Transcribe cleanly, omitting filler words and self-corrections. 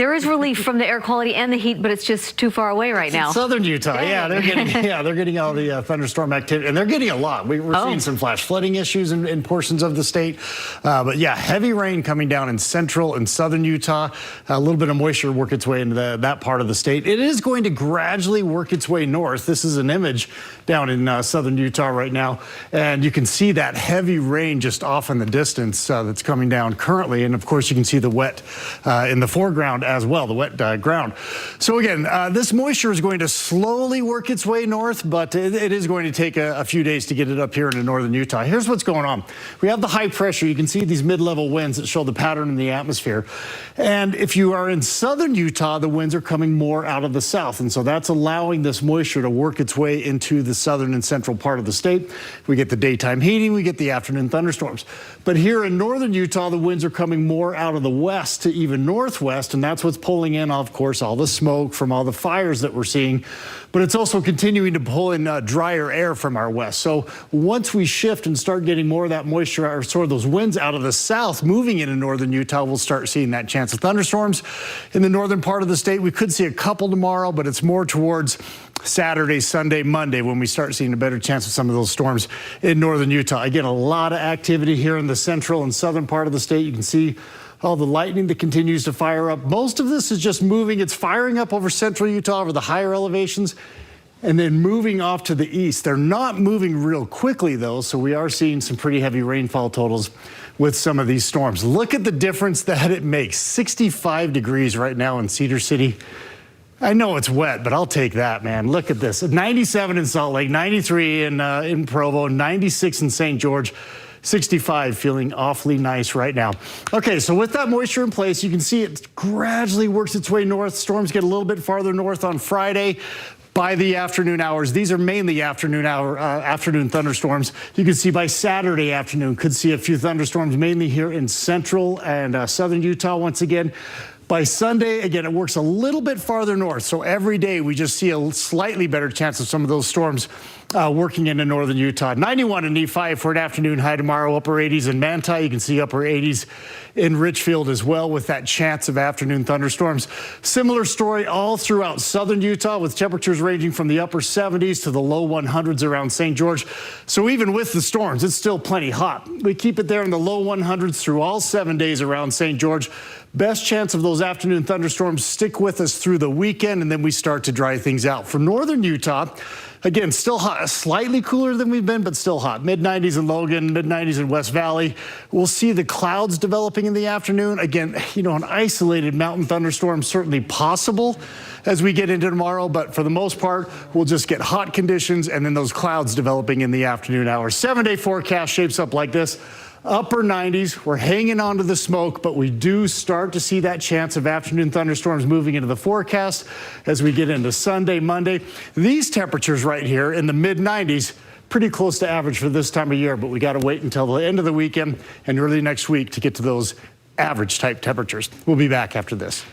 There is relief from the air quality and the heat, but it's just too far away right now. Southern Utah, yeah, they're getting all the thunderstorm activity, and they're getting a lot. We're seeing some flash flooding issues in portions of the state, but yeah, heavy rain coming down in central and southern Utah. A little bit of moisture work its way into that part of the state. It is going to gradually work its way north. This is an image down in southern Utah right now, and you can see that heavy rain just off in the distance that's coming down currently, and of course you can see the wet in the foreground as well, the wet ground. So again, this moisture is going to slowly work its way north, but it is going to take a few days to get it up here into northern Utah. Here's what's going on. We have the high pressure. You can see these mid-level winds that show the pattern in the atmosphere. And if you are in southern Utah, the winds are coming more out of the south. And so that's allowing this moisture to work its way into the southern and central part of the state. We get the daytime heating, we get the afternoon thunderstorms. But here in northern Utah, the winds are coming more out of the west to even northwest, and that's what's pulling in, of course, all the smoke from all the fires that we're seeing. But it's also continuing to pull in drier air from our west. So once we shift and start getting more of that moisture, or sort of those winds out of the south moving into northern Utah, we'll start seeing that chance of thunderstorms. In the northern part of the state, we could see a couple tomorrow, but it's more towards Saturday, Sunday, Monday when we start seeing a better chance of some of those storms in northern Utah. Again, a lot of activity here in the central and southern part of the state. You can see all the lightning that continues to fire up. Most of this is just moving. It's firing up over central Utah, over the higher elevations, and then moving off to the east. They're not moving real quickly, though, so we are seeing some pretty heavy rainfall totals with some of these storms. Look at the difference that it makes. 65 degrees right now in Cedar City. I know it's wet, but I'll take that, man. Look at this. 97 in Salt Lake, 93 in Provo, 96 in St. George. 65, feeling awfully nice right now. Okay, so with that moisture in place, you can see it gradually works its way north. Storms get a little bit farther north on Friday. By the afternoon hours, these are mainly afternoon thunderstorms. You can see by Saturday afternoon, could see a few thunderstorms mainly here in central and southern Utah once again. By Sunday, again, it works a little bit farther north. So every day we just see a slightly better chance of some of those storms working into northern Utah. 91 in Nephi for an afternoon high tomorrow, upper 80s in Manti. You can see upper 80s in Richfield as well with that chance of afternoon thunderstorms. Similar story all throughout southern Utah with temperatures ranging from the upper 70s to the low 100s around St. George. So even with the storms, it's still plenty hot. We keep it there in the low 100s through all 7 days around St. George. Best chance of those afternoon thunderstorms stick with us through the weekend, and then we start to dry things out. For northern Utah, again, still hot, slightly cooler than we've been, but still hot. Mid-90s in Logan, mid-90s in West Valley. We'll see the clouds developing in the afternoon. Again, you know, an isolated mountain thunderstorm certainly possible as we get into tomorrow, but for the most part, we'll just get hot conditions and then those clouds developing in the afternoon hours. 7-day forecast shapes up like this. Upper 90s, we're hanging on to the smoke, but we do start to see that chance of afternoon thunderstorms moving into the forecast as we get into Sunday, Monday. These temperatures right here in the mid-90s, pretty close to average for this time of year, but we got to wait until the end of the weekend and early next week to get to those average type temperatures. We'll be back after this.